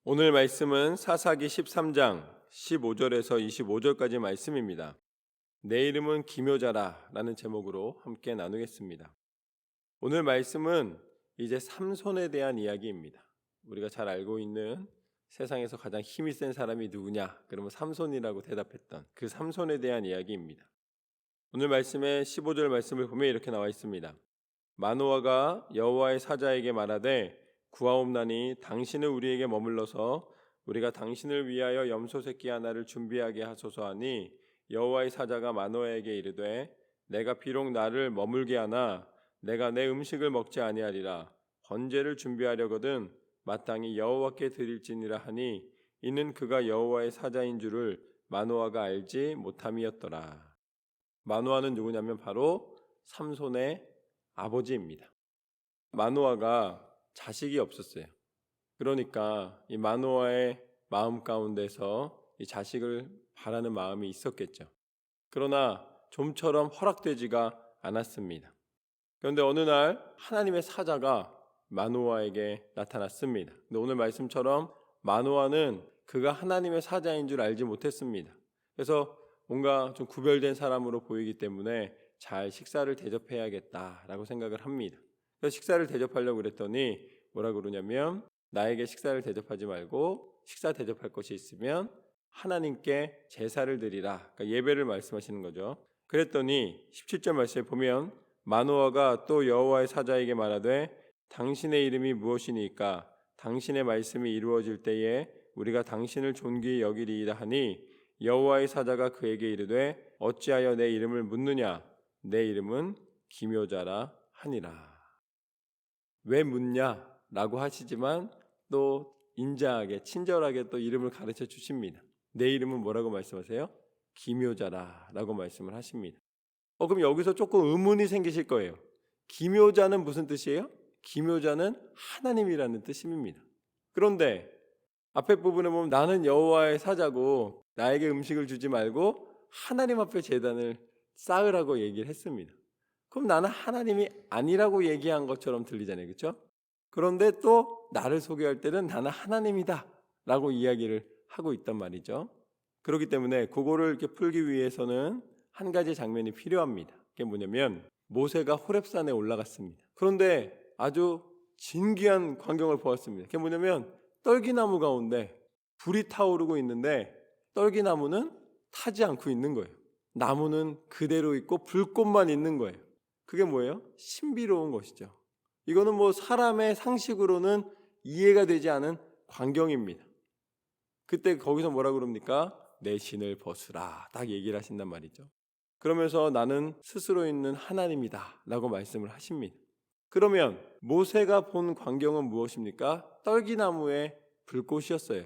오늘 말씀은 사사기 13장 15절에서 25절까지 말씀입니다. 내 이름은 기묘자라 라는 제목으로 함께 나누겠습니다. 오늘 말씀은 이제 삼손에 대한 이야기입니다. 우리가 잘 알고 있는 세상에서 가장 힘이 센 사람이 누구냐? 그러면 삼손이라고 대답했던 그 삼손에 대한 이야기입니다. 오늘 말씀의 15절 말씀을 보면 이렇게 나와 있습니다. 마노아가 여호와의 사자에게 말하되 구하옵나니 당신은 우리에게 머물러서 우리가 당신을 위하여 염소 새끼 하나를 준비하게 하소서 하니 여호와의 사자가 마노아에게 이르되 내가 비록 나를 머물게 하나 내가 내 음식을 먹지 아니하리라. 번제를 준비하려거든 마땅히 여호와께 드릴지니라 하니 이는 그가 여호와의 사자인 줄을 마노아가 알지 못함이었더라. 마노아는 누구냐면 바로 삼손의 아버지입니다. 마노아가 자식이 없었어요. 그러니까 이 마노아의 마음 가운데서 이 자식을 바라는 마음이 있었겠죠. 그러나 좀처럼 허락되지가 않았습니다. 그런데 어느 날 하나님의 사자가 마노아에게 나타났습니다. 근데 오늘 말씀처럼 마노아는 그가 하나님의 사자인 줄 알지 못했습니다. 그래서 뭔가 좀 구별된 사람으로 보이기 때문에 잘 식사를 대접해야겠다라고 생각을 합니다. 그래서 식사를 대접하려고 그랬더니 뭐라 그러냐면 나에게 식사를 대접하지 말고 식사 대접할 것이 있으면 하나님께 제사를 드리라. 그러니까 예배를 말씀하시는 거죠. 그랬더니 17절 말씀에 보면 마노아가 또 여호와의 사자에게 말하되 당신의 이름이 무엇이니까 당신의 말씀이 이루어질 때에 우리가 당신을 존귀히 여기리이다 하니 여호와의 사자가 그에게 이르되 어찌하여 내 이름을 묻느냐 내 이름은 기묘자라 하니라. 왜 묻냐라고 하시지만 또 인자하게 친절하게 또 이름을 가르쳐 주십니다. 내 이름은 뭐라고 말씀하세요? 기묘자라라고 말씀을 하십니다. 그럼 여기서 조금 의문이 생기실 거예요. 기묘자는 무슨 뜻이에요? 기묘자는 하나님이라는 뜻입니다. 그런데 앞에 부분에 보면 나는 여호와의 사자고 나에게 음식을 주지 말고 하나님 앞에 제단을 쌓으라고 얘기를 했습니다. 그럼 나는 하나님이 아니라고 얘기한 것처럼 들리잖아요. 그렇죠? 그런데 또 나를 소개할 때는 나는 하나님이다 라고 이야기를 하고 있단 말이죠. 그렇기 때문에 그거를 이렇게 풀기 위해서는 한 가지 장면이 필요합니다. 그게 뭐냐면 모세가 호렙산에 올라갔습니다. 그런데 아주 진귀한 광경을 보았습니다. 그게 뭐냐면 떨기나무 가운데 불이 타오르고 있는데 떨기나무는 타지 않고 있는 거예요. 나무는 그대로 있고 불꽃만 있는 거예요. 그게 뭐예요? 신비로운 것이죠. 이거는 뭐 사람의 상식으로는 이해가 되지 않은 광경입니다. 그때 거기서 뭐라 그럽니까? 내 신을 벗으라 딱 얘기를 하신단 말이죠. 그러면서 나는 스스로 있는 하나님이다 라고 말씀을 하십니다. 그러면 모세가 본 광경은 무엇입니까? 떨기나무의 불꽃이었어요.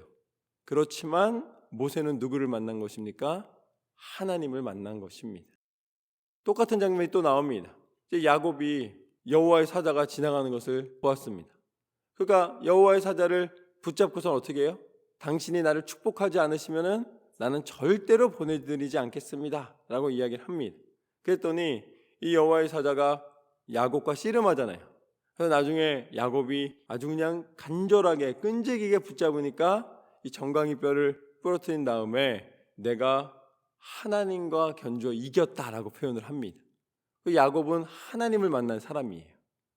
그렇지만 모세는 누구를 만난 것입니까? 하나님을 만난 것입니다. 똑같은 장면이 또 나옵니다. 이제 야곱이 여호와의 사자가 지나가는 것을 보았습니다. 그러니까 여호와의 사자를 붙잡고서 어떻게 해요? 당신이 나를 축복하지 않으시면은 나는 절대로 보내드리지 않겠습니다 라고 이야기를 합니다. 그랬더니 이 여호와의 사자가 야곱과 씨름하잖아요. 그래서 나중에 야곱이 아주 그냥 간절하게 끈질기게 붙잡으니까 이 정강이 뼈를 부러뜨린 다음에 내가 하나님과 견주어 이겼다라고 표현을 합니다. 야곱은 하나님을 만난 사람이에요.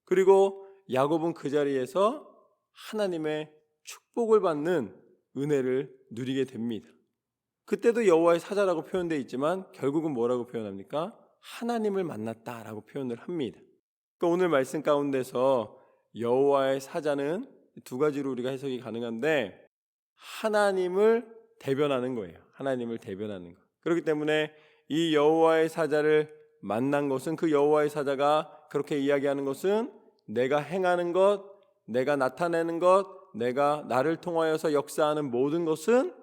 그리고 야곱은 그 자리에서 하나님의 축복을 받는 은혜를 누리게 됩니다. 그때도 여호와의 사자라고 표현되어 있지만 결국은 뭐라고 표현합니까? 하나님을 만났다라고 표현을 합니다. 그러니까 오늘 말씀 가운데서 여호와의 사자는 두 가지로 우리가 해석이 가능한데 하나님을 대변하는 거예요. 하나님을 대변하는 것. 그렇기 때문에 이 여호와의 사자를 만난 것은 그 여호와의 사자가 그렇게 이야기하는 것은 내가 행하는 것, 내가 나타내는 것, 내가 나를 통하여서 역사하는 모든 것은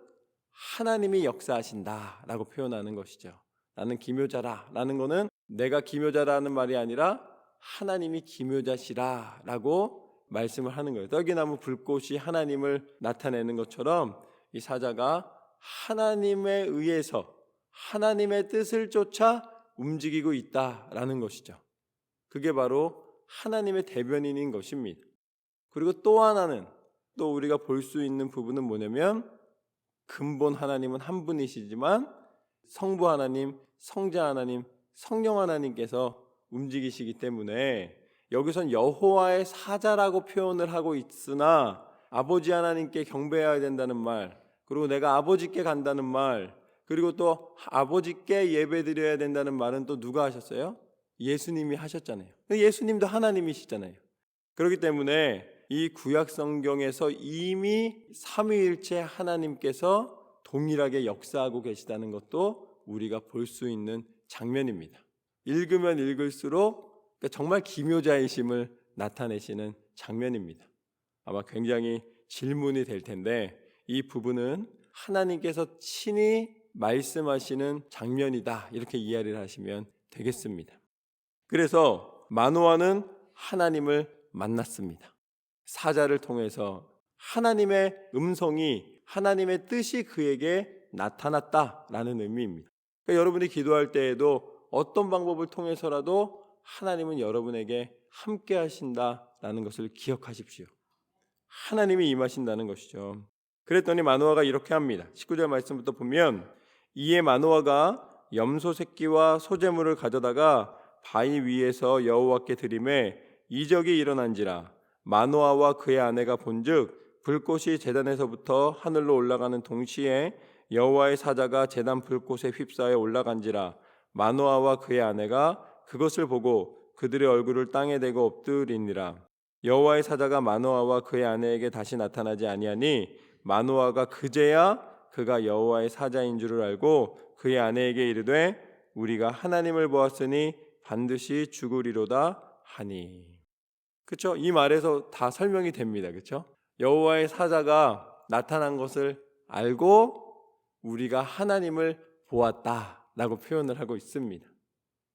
하나님이 역사하신다라고 표현하는 것이죠. 나는 기묘자라라는 것은 내가 기묘자라는 말이 아니라 하나님이 기묘자시라라고 말씀을 하는 거예요. 떨기나무 불꽃이 하나님을 나타내는 것처럼 이 사자가 하나님에 의해서 하나님의 뜻을 쫓아 움직이고 있다라는 것이죠. 그게 바로 하나님의 대변인인 것입니다. 그리고 또 하나는 또 우리가 볼 수 있는 부분은 뭐냐면 근본 하나님은 한 분이시지만 성부 하나님, 성자 하나님, 성령 하나님께서 움직이시기 때문에 여기선 여호와의 사자라고 표현을 하고 있으나 아버지 하나님께 경배해야 된다는 말, 그리고 내가 아버지께 간다는 말, 그리고 또 아버지께 예배드려야 된다는 말은 또 누가 하셨어요? 예수님이 하셨잖아요. 예수님도 하나님이시잖아요. 그렇기 때문에 이 구약 성경에서 이미 삼위일체 하나님께서 동일하게 역사하고 계시다는 것도 우리가 볼 수 있는 장면입니다. 읽으면 읽을수록 정말 기묘자이심을 나타내시는 장면입니다. 아마 굉장히 질문이 될 텐데 이 부분은 하나님께서 친히 말씀하시는 장면이다, 이렇게 이해를 하시면 되겠습니다. 그래서 마노아는 하나님을 만났습니다. 사자를 통해서 하나님의 음성이, 하나님의 뜻이 그에게 나타났다라는 의미입니다. 그러니까 여러분이 기도할 때에도 어떤 방법을 통해서라도 하나님은 여러분에게 함께 하신다라는 것을 기억하십시오. 하나님이 임하신다는 것이죠. 그랬더니 마노아가 이렇게 합니다. 19절 말씀부터 보면 이에 마노아가 염소 새끼와 소재물을 가져다가 바위 위에서 여호와께 드리매 이적이 일어난지라. 마노아와 그의 아내가 본즉 불꽃이 제단에서부터 하늘로 올라가는 동시에 여호와의 사자가 제단 불꽃에 휩싸여 올라간지라. 마노아와 그의 아내가 그것을 보고 그들의 얼굴을 땅에 대고 엎드리니라. 여호와의 사자가 마노아와 그의 아내에게 다시 나타나지 아니하니 마노아가 그제야 그가 여호와의 사자인 줄을 알고 그의 아내에게 이르되 우리가 하나님을 보았으니 반드시 죽으리로다 하니. 그렇죠? 이 말에서 다 설명이 됩니다. 그렇죠? 여호와의 사자가 나타난 것을 알고 우리가 하나님을 보았다라고 표현을 하고 있습니다.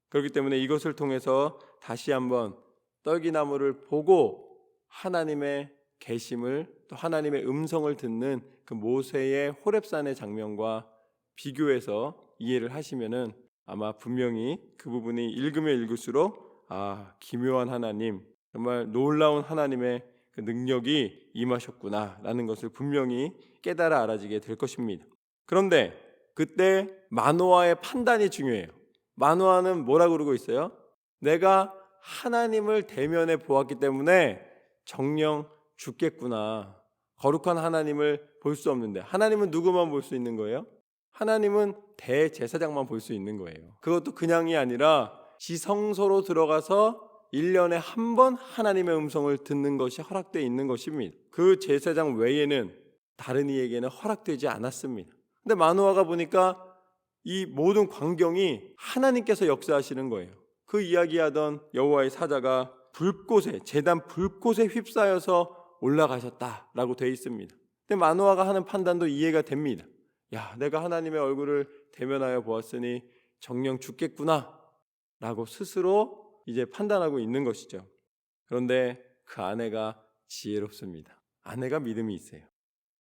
그렇기 때문에 이것을 통해서 다시 한번 떨기나무를 보고 하나님의 계심을, 또 하나님의 음성을 듣는 그 모세의 호렙산의 장면과 비교해서 이해를 하시면은 아마 분명히 그 부분이 읽으면 읽을수록 기묘한 하나님, 정말 놀라운 하나님의 그 능력이 임하셨구나라는 것을 분명히 깨달아 알아지게 될 것입니다. 그런데 그때 마노아의 판단이 중요해요. 마노아는 뭐라고 그러고 있어요? 내가 하나님을 대면해 보았기 때문에 정녕 죽겠구나. 거룩한 하나님을 볼 수 없는데, 하나님은 누구만 볼 수 있는 거예요? 하나님은 대제사장만 볼 수 있는 거예요. 그것도 그냥이 아니라 지성소로 들어가서 1년에 한 번 하나님의 음성을 듣는 것이 허락되어 있는 것입니다. 그 제사장 외에는 다른 이에게는 허락되지 않았습니다. 근데 마노아가 보니까 이 모든 광경이 하나님께서 역사하시는 거예요. 그 이야기하던 여호와의 사자가 불꽃에, 제단 불꽃에 휩싸여서 올라가셨다라고 되어 있습니다. 근데 마노아가 하는 판단도 이해가 됩니다. 야, 내가 하나님의 얼굴을 대면하여 보았으니 정녕 죽겠구나 라고 스스로 이제 판단하고 있는 것이죠. 그런데 그 아내가 지혜롭습니다. 아내가 믿음이 있어요.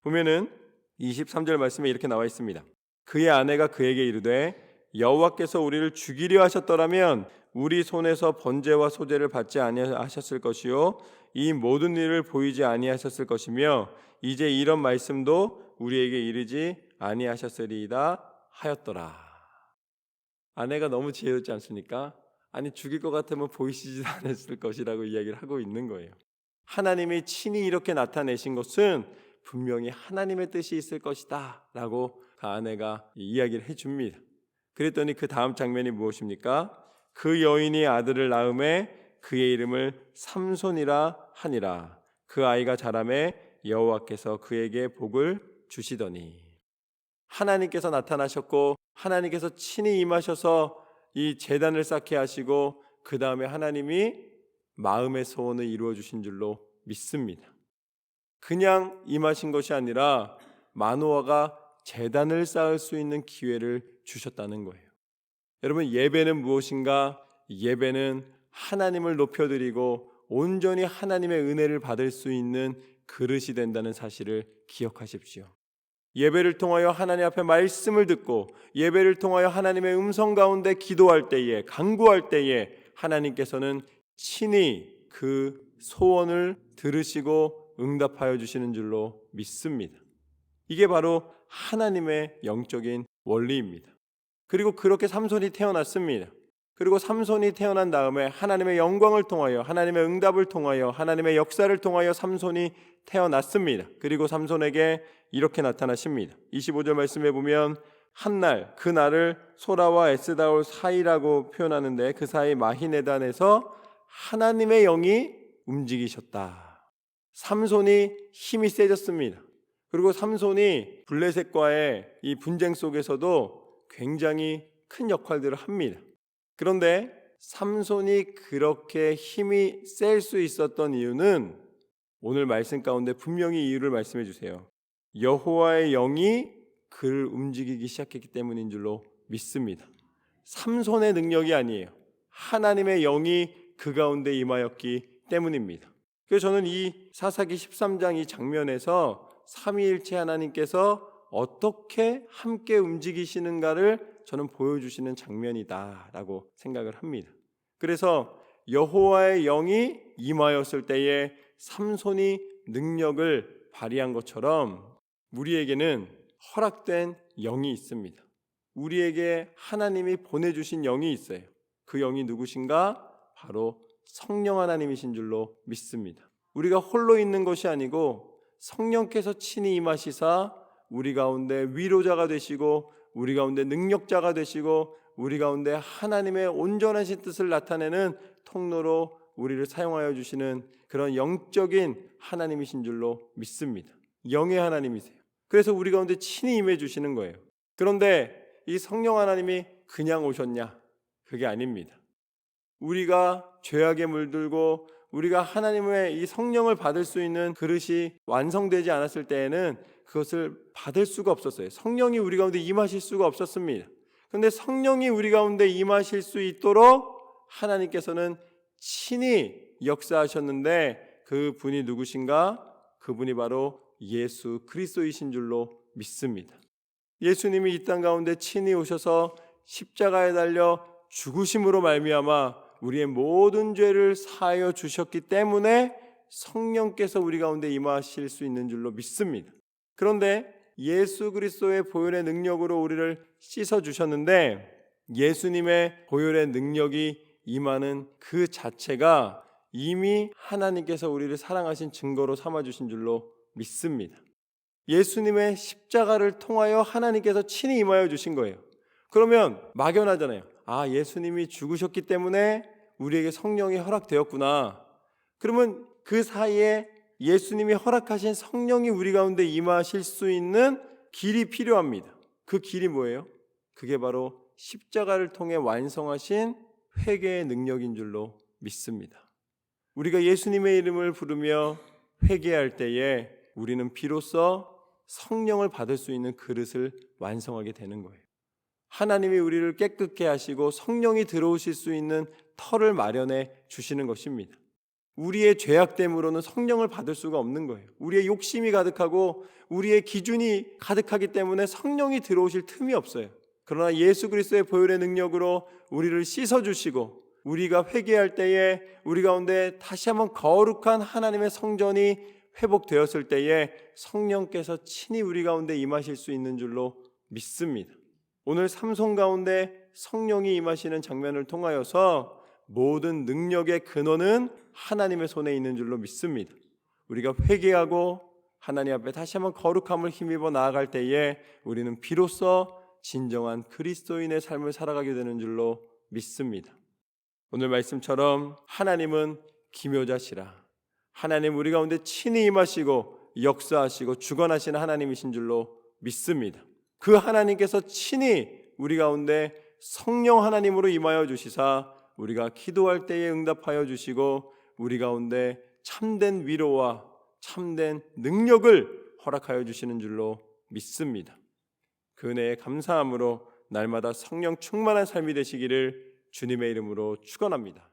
보면은 23절 말씀에 이렇게 나와 있습니다. 그의 아내가 그에게 이르되 여호와께서 우리를 죽이려 하셨더라면 우리 손에서 번제와 소제를 받지 아니하셨을 것이요 이 모든 일을 보이지 아니하셨을 것이며 이제 이런 말씀도 우리에게 이르지 아니하셨으리이다 하였더라. 아내가 너무 지혜롭지 않습니까? 아니, 죽일 것 같으면 보이시지 않았을 것이라고 이야기를 하고 있는 거예요. 하나님이 친히 이렇게 나타내신 것은 분명히 하나님의 뜻이 있을 것이다 라고 그 아내가 이야기를 해줍니다. 그랬더니 그 다음 장면이 무엇입니까? 그 여인이 아들을 낳음에 그의 이름을 삼손이라 하니라. 그 아이가 자라매 여호와께서 그에게 복을 주시더니. 하나님께서 나타나셨고 하나님께서 친히 임하셔서 이 제단을 쌓게 하시고 그 다음에 하나님이 마음의 소원을 이루어 주신 줄로 믿습니다. 그냥 임하신 것이 아니라 마노아가 제단을 쌓을 수 있는 기회를 주셨다는 거예요. 여러분, 예배는 무엇인가? 예배는 하나님을 높여드리고 온전히 하나님의 은혜를 받을 수 있는 그릇이 된다는 사실을 기억하십시오. 예배를 통하여 하나님 앞에 말씀을 듣고 예배를 통하여 하나님의 음성 가운데 기도할 때에, 간구할 때에 하나님께서는 친히 그 소원을 들으시고 응답하여 주시는 줄로 믿습니다. 이게 바로 하나님의 영적인 원리입니다. 그리고 그렇게 삼손이 태어났습니다. 그리고 삼손이 태어난 다음에 하나님의 영광을 통하여, 하나님의 응답을 통하여, 하나님의 역사를 통하여 삼손이 태어났습니다. 그리고 삼손에게 이렇게 나타나십니다. 25절 말씀에 보면 한날 그 날을 소라와 에스다올 사이라고 표현하는데, 그 사이 마히네단에서 하나님의 영이 움직이셨다. 삼손이 힘이 세졌습니다. 그리고 삼손이 블레셋과의 이 분쟁 속에서도 굉장히 큰 역할들을 합니다. 그런데 삼손이 그렇게 힘이 셀 수 있었던 이유는 오늘 말씀 가운데 분명히 이유를 말씀해 주세요. 여호와의 영이 그를 움직이기 시작했기 때문인 줄로 믿습니다. 삼손의 능력이 아니에요. 하나님의 영이 그 가운데 임하였기 때문입니다. 그래서 저는 이 사사기 13장 이 장면에서 삼위일체 하나님께서 어떻게 함께 움직이시는가를 저는 보여주시는 장면이다라고 생각을 합니다. 그래서 여호와의 영이 임하였을 때에 삼손이 능력을 발휘한 것처럼 우리에게는 허락된 영이 있습니다. 우리에게 하나님이 보내주신 영이 있어요. 그 영이 누구신가? 바로 성령 하나님이신 줄로 믿습니다. 우리가 홀로 있는 것이 아니고 성령께서 친히 임하시사 우리 가운데 위로자가 되시고, 우리 가운데 능력자가 되시고, 우리 가운데 하나님의 온전하신 뜻을 나타내는 통로로 우리를 사용하여 주시는 그런 영적인 하나님이신 줄로 믿습니다. 영의 하나님이세요. 그래서 우리 가운데 친히 임해 주시는 거예요. 그런데 이 성령 하나님이 그냥 오셨냐? 그게 아닙니다. 우리가 죄악에 물들고 우리가 하나님의 이 성령을 받을 수 있는 그릇이 완성되지 않았을 때에는 그것을 받을 수가 없었어요. 성령이 우리 가운데 임하실 수가 없었습니다. 그런데 성령이 우리 가운데 임하실 수 있도록 하나님께서는 친히 역사하셨는데, 그 분이 누구신가? 그분이 바로 예수 그리스도이신 줄로 믿습니다. 예수님이 이 땅 가운데 친히 오셔서 십자가에 달려 죽으심으로 말미암아 우리의 모든 죄를 사하여 주셨기 때문에 성령께서 우리 가운데 임하실 수 있는 줄로 믿습니다. 그런데 예수 그리스도의 보혈의 능력으로 우리를 씻어 주셨는데, 예수님의 보혈의 능력이 임하는 그 자체가 이미 하나님께서 우리를 사랑하신 증거로 삼아 주신 줄로 믿습니다. 예수님의 십자가를 통하여 하나님께서 친히 임하여 주신 거예요. 그러면 막연하잖아요. 아, 예수님이 죽으셨기 때문에 우리에게 성령이 허락되었구나. 그러면 그 사이에 예수님이 허락하신 성령이 우리 가운데 임하실 수 있는 길이 필요합니다. 그 길이 뭐예요? 그게 바로 십자가를 통해 완성하신 회개의 능력인 줄로 믿습니다. 우리가 예수님의 이름을 부르며 회개할 때에 우리는 비로소 성령을 받을 수 있는 그릇을 완성하게 되는 거예요. 하나님이 우리를 깨끗게 하시고 성령이 들어오실 수 있는 터를 마련해 주시는 것입니다. 우리의 죄악됨으로는 성령을 받을 수가 없는 거예요. 우리의 욕심이 가득하고 우리의 기준이 가득하기 때문에 성령이 들어오실 틈이 없어요. 그러나 예수 그리스도의 보혈의 능력으로 우리를 씻어주시고, 우리가 회개할 때에 우리 가운데 다시 한번 거룩한 하나님의 성전이 회복되었을 때에 성령께서 친히 우리 가운데 임하실 수 있는 줄로 믿습니다. 오늘 삼손 가운데 성령이 임하시는 장면을 통하여서 모든 능력의 근원은 하나님의 손에 있는 줄로 믿습니다. 우리가 회개하고 하나님 앞에 다시 한번 거룩함을 힘입어 나아갈 때에 우리는 비로소 진정한 그리스도인의 삶을 살아가게 되는 줄로 믿습니다. 오늘 말씀처럼 하나님은 기묘자시라. 하나님 우리 가운데 친히 임하시고 역사하시고 주관하시는 하나님이신 줄로 믿습니다. 그 하나님께서 친히 우리 가운데 성령 하나님으로 임하여 주시사 우리가 기도할 때에 응답하여 주시고 우리 가운데 참된 위로와 참된 능력을 허락하여 주시는 줄로 믿습니다. 그 은혜에 감사함으로 날마다 성령 충만한 삶이 되시기를 주님의 이름으로 축원합니다.